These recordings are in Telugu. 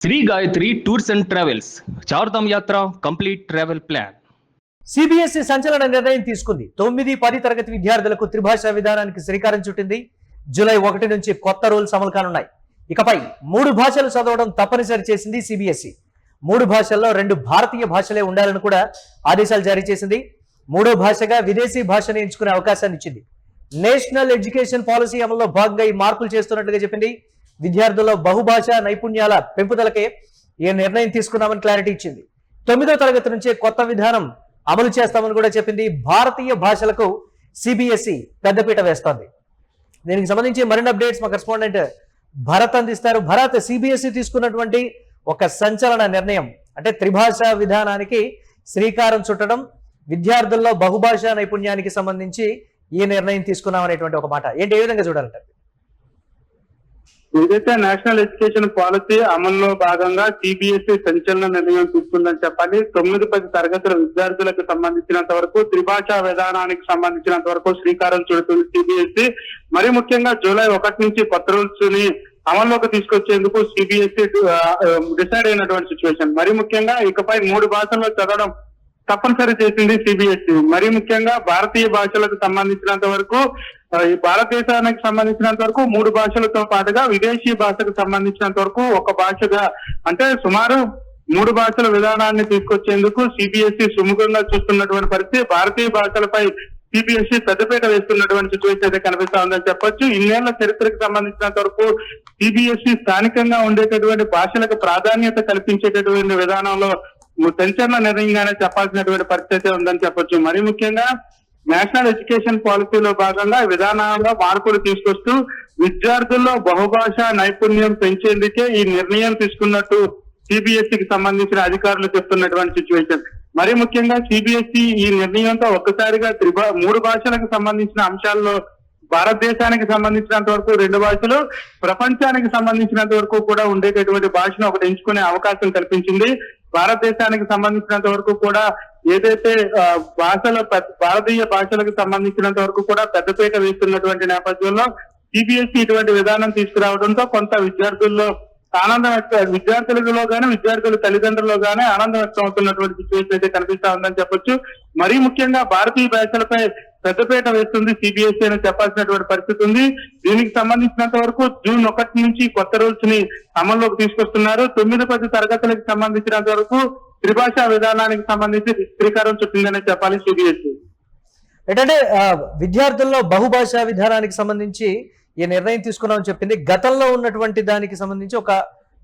Shri Gayatri tours and travels Chardham yatra complete travel plan. CBSE సంచలన నిర్ణయం తీసుకుంది. 9-10 తరగతి విద్యార్థులకు త్రిభాషా విధానానికి శ్రీకారం చుట్టింది. జూలై 1 నుంచి కొత్త రూల్స్ అమలు కానున్నాయి. ఇకపై 3 భాషలు చదవడం తప్పనిసరి చేసింది సిబిఎస్ఈ. 3 భాషల్లో 2 భారతీయ భాషలే ఉండాలని కూడా ఆదేశాలు జారీ చేసింది. 3వ భాషగా విదేశీ భాషను ఎంచుకునే అవకాశాన్ని ఇచ్చింది. నేషనల్ ఎడ్యుకేషన్ పాలసీ అమల్లో భాగంగా ఈ మార్పులు చేస్తున్నట్లుగా చెప్పింది. విద్యార్థుల్లో బహుభాషా నైపుణ్యాల పెంపుదలకే ఈ నిర్ణయం తీసుకున్నామని క్లారిటీ ఇచ్చింది. 9వ తరగతి నుంచే కొత్త విధానం అమలు చేస్తామని కూడా చెప్పింది. భారతీయ భాషలకు సిబిఎస్ఈ పెద్దపీట వేస్తోంది. దీనికి సంబంధించి మరిన్ని అప్డేట్స్ మా కరెస్పాండెంట్ భరత్ అందిస్తారు. భరత్, సిబిఎస్ఈ తీసుకున్నటువంటి ఒక సంచలన నిర్ణయం అంటే త్రిభాషా విధానానికి శ్రీకారం చుట్టడం, విద్యార్థుల్లో బహుభాషా నైపుణ్యానికి సంబంధించి ఈ నిర్ణయం తీసుకున్నాం అనేటువంటి ఒక మాట ఏంటి, ఏ విధంగా చూడాలంటారు? ఏదైతే నేషనల్ ఎడ్యుకేషన్ పాలసీ అమల్లో భాగంగా సిబిఎస్ఈ సంచలన నిర్ణయం తీసుకుందని చెప్పాలి. 9-10 తరగతుల విద్యార్థులకు సంబంధించినంత వరకు త్రిభాషా విధానానికి సంబంధించినంత వరకు శ్రీకారం చుడుతుంది సిబిఎస్ఈ. మరి ముఖ్యంగా జూలై 1 నుంచి కొత్త రూల్స్ ని అమల్లోకి తీసుకొచ్చేందుకు సిబిఎస్ఈ డిసైడ్ అయినటువంటి సిచ్యువేషన్. మరి ముఖ్యంగా ఇకపై 3 భాషల్లో చదవడం తప్పనిసరి చేసింది సిబిఎస్ఈ. మరి ముఖ్యంగా భారతీయ భాషలకు సంబంధించినంత వరకు భారతదేశానికి సంబంధించినంత వరకు 3 భాషలతో పాటుగా విదేశీ భాషకు సంబంధించినంత వరకు ఒక భాషగా అంటే సుమారు 3 భాషల విధానాన్ని తీసుకొచ్చేందుకు సిబిఎస్ఈ సుముఖంగా చూస్తున్నటువంటి పరిస్థితి. భారతీయ భాషలపై సిబిఎస్ఈ పెద్దపీట వేస్తున్నటువంటి సిచ్యువేషన్ అయితే కనిపిస్తా ఉందని చెప్పొచ్చు. ఇన్నేళ్ల చరిత్రకు సంబంధించినంత వరకు సిబిఎస్ఈ స్థానికంగా ఉండేటటువంటి భాషలకు ప్రాధాన్యత కల్పించేటటువంటి విధానంలో సంచలన నిర్ణయంగానే చెప్పాల్సినటువంటి పరిస్థితి ఉందని చెప్పొచ్చు. మరి ముఖ్యంగా నేషనల్ ఎడ్యుకేషన్ పాలసీలో భాగంగా విధానంలో మార్పులు తీసుకొస్తూ విద్యార్థుల్లో బహుభాషా నైపుణ్యం పెంచేందుకే ఈ నిర్ణయం తీసుకున్నట్టు సిబిఎస్ఈకి సంబంధించిన అధికారులు చెప్తున్నటువంటి సిచ్యువేషన్. మరి ముఖ్యంగా సిబిఎస్ఈ ఈ నిర్ణయంతో ఒక్కసారిగా 3 భాషలకు సంబంధించిన అంశాల్లో భారతదేశానికి సంబంధించినంత వరకు 2 భాషలు, ప్రపంచానికి సంబంధించినంత వరకు కూడా ఉండేటటువంటి భాషను ఒకటి ఎంచుకునే అవకాశం కల్పించింది. భారతదేశానికి సంబంధించినంత వరకు కూడా ఏదైతే భారతీయ భాషలకు సంబంధించినంత వరకు కూడా పెద్దపీట వేస్తున్నటువంటి నేపథ్యంలో సిబిఎస్ఈ ఇటువంటి విధానం తీసుకురావడంతో కొంత విద్యార్థుల్లో ఆనందం విద్యార్థులలో గానీ విద్యార్థుల తల్లిదండ్రుల్లో గానీ ఆనందం వ్యక్తం అవుతున్నటువంటి సిచ్యువేషన్ అయితే కనిపిస్తా ఉందని చెప్పొచ్చు. మరీ ముఖ్యంగా భారతీయ భాషలపై పెద్దపీట వేస్తుంది సిబిఎస్ఈ అని చెప్పాల్సినటువంటి పరిస్థితి ఉంది. దీనికి సంబంధించినంత వరకు జూన్ 1 నుంచి కొత్త రూల్స్ ని అమల్లోకి తీసుకొస్తున్నారు. 9-10 తరగతులకు సంబంధించినంత వరకు త్రిభాషా విధానానికి సంబంధించి శ్రీకారం చుట్టిందనే చెప్పాలి సిబిఎస్ఈ. ఏంటంటే విద్యార్థుల్లో బహుభాషా విధానానికి సంబంధించి ఈ నిర్ణయం తీసుకున్నామని చెప్పింది. గతంలో ఉన్నటువంటి దానికి సంబంధించి ఒక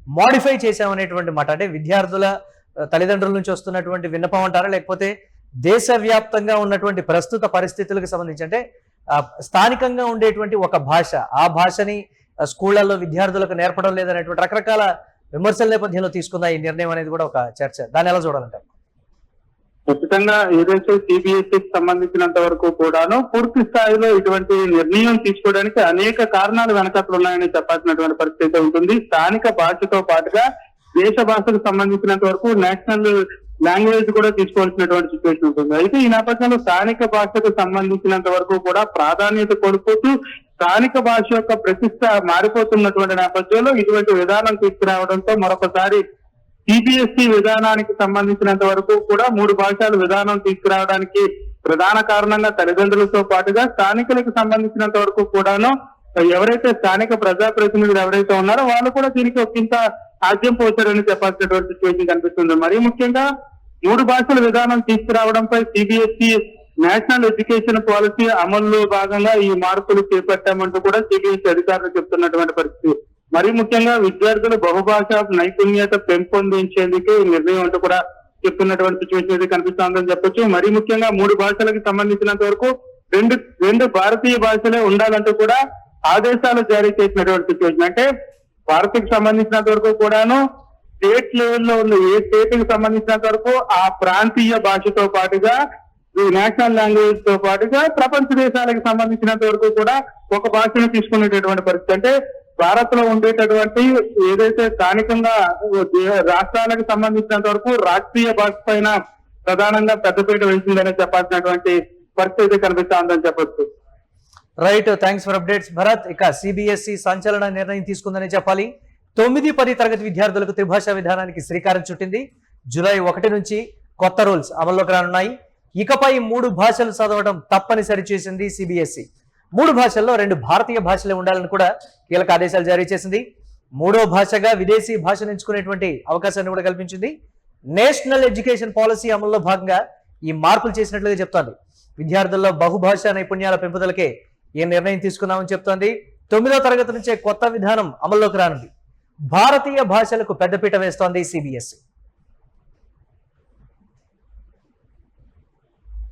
మోడిఫై చేశామనేటువంటి మాట. అంటే విద్యార్థుల తల్లిదండ్రుల నుంచి వస్తున్నటువంటి విన్నపం అంటారా, లేకపోతే దేశవ్యాప్తంగా ఉన్నటువంటి ప్రస్తుత పరిస్థితులకు సంబంధించి అంటే స్థానికంగా ఉండేటువంటి ఒక భాష, ఆ భాషని స్కూళ్లలో విద్యార్థులకు నేర్పడం లేదనేటువంటి రకరకాల విమర్శల నేపథ్యంలో తీసుకున్న ఈ నిర్ణయం అనేది కూడా ఒక చర్చ. దాన్ని ఎలా చూడాలంటారు? ఖచ్చితంగా ఏదైతే సిబిఎస్ఈకి సంబంధించినంత వరకు కూడాను పూర్తి స్థాయిలో ఇటువంటి నిర్ణయం తీసుకోవడానికి అనేక కారణాలు వెనకట్లు ఉన్నాయని చెప్పాల్సినటువంటి పరిస్థితి ఉంటుంది. స్థానిక భాషతో పాటుగా దేశ భాషకు సంబంధించినంత వరకు నేషనల్ లాంగ్వేజ్ కూడా తీసుకోవాల్సినటువంటి సిచ్యువేషన్ ఉంటుంది. అయితే ఈ నేపథ్యంలో స్థానిక భాషకు సంబంధించినంత వరకు కూడా ప్రాధాన్యత కోల్పోతూ స్థానిక భాష యొక్క ప్రతిష్ట మారిపోతున్నటువంటి నేపథ్యంలో ఇటువంటి విధానం తీసుకురావడంతో మరొకసారి సిబిఎస్ఈ విధానానికి సంబంధించినంత వరకు కూడా 3 భాషల విధానం తీసుకురావడానికి ప్రధాన కారణంగా తల్లిదండ్రులతో పాటుగా స్థానికులకు సంబంధించినంత వరకు కూడాను ఎవరైతే స్థానిక ప్రజాప్రతినిధులు ఎవరైతే ఉన్నారో వాళ్ళు కూడా దీనికి ఒకంత ఆద్యం పోతారని చెప్పాల్సినటువంటి సిచ్యువేషన్ కనిపిస్తుంది. మరీ ముఖ్యంగా 3 భాషల విధానం తీసుకురావడంపై సిబిఎస్ఈ నేషనల్ ఎడ్యుకేషన్ పాలసీ అమల్లో భాగంగా ఈ మార్పులు చేపట్టామంటూ కూడా సిబిఎస్ఈ అధికారులు చెప్తున్నటువంటి పరిస్థితి. మరి ముఖ్యంగా విద్యార్థుల బహుభాష నైపుణ్యత పెంపొందించేందుకు ఈ నిర్ణయం అంటూ కూడా చెప్తున్నటువంటి సిచ్యువేషన్ అయితే కనిపిస్తోందని చెప్పొచ్చు. మరి ముఖ్యంగా 3 భాషలకు సంబంధించినంత వరకు రెండు భారతీయ భాషలే ఉండాలంటూ కూడా ఆదేశాలు జారీ చేసినటువంటి సిచ్యువేషన్. అంటే భారత్కి సంబంధించినంత వరకు కూడాను స్టేట్ లెవెల్లో ఉన్న ఏ స్టేట్ కి సంబంధించినంత వరకు ఆ ప్రాంతీయ భాషతో పాటుగా నేషనల్ లాంగ్వేజ్ తో పాటుగా ప్రపంచ దేశాలకు సంబంధించినంత వరకు కూడా ఒక భాషను తీసుకునేటటువంటి పరిస్థితి. అంటే భారత్ లో ఉండేటటువంటి ఏదైతే స్థానికంగా రాష్ట్రాలకు సంబంధించినంత వరకు రాష్ట్రీయ భాష పైన ప్రధానంగా పెద్దపీట వేసిందని చెప్పాల్సినటువంటి పరిస్థితి కనిపిస్తా ఉందని చెప్పొచ్చు. Right, thanks for updates Bharat. ఇక సిబిఎస్ఈ సంచలన నిర్ణయం తీసుకుందని చెప్పాలి. 9-10 తరగతి విద్యార్థులకు త్రిభాషా విధానానికి శ్రీకారం చుట్టింది. జూలై 1 నుంచి కొత్త రూల్స్ అమల్లోకి రానున్నాయి. ఇకపై 3 భాషలు చదవడం తప్పనిసరి చేసింది సిబిఎస్ఈ. 3 భాషల్లో 2 భారతీయ భాషలే ఉండాలని కూడా కీలక ఆదేశాలు జారీ చేసింది. 3వ భాషగా విదేశీ భాషను ఎంచుకునేటువంటి అవకాశాన్ని కూడా కల్పించింది. నేషనల్ ఎడ్యుకేషన్ పాలసీ అమల్లో భాగంగా ఈ మార్పులు చేసినట్లుగా చెప్తోంది. విద్యార్థుల్లో బహుభాషా నైపుణ్యాల పెంపుదలకే ఈ నిర్ణయం తీసుకున్నామని చెప్తోంది. 9వ తరగతి నుంచే కొత్త విధానం అమల్లోకి రానుంది. భారతీయ భాషలకు పెద్దపీట వేస్తోంది సిబిఎస్ఈ.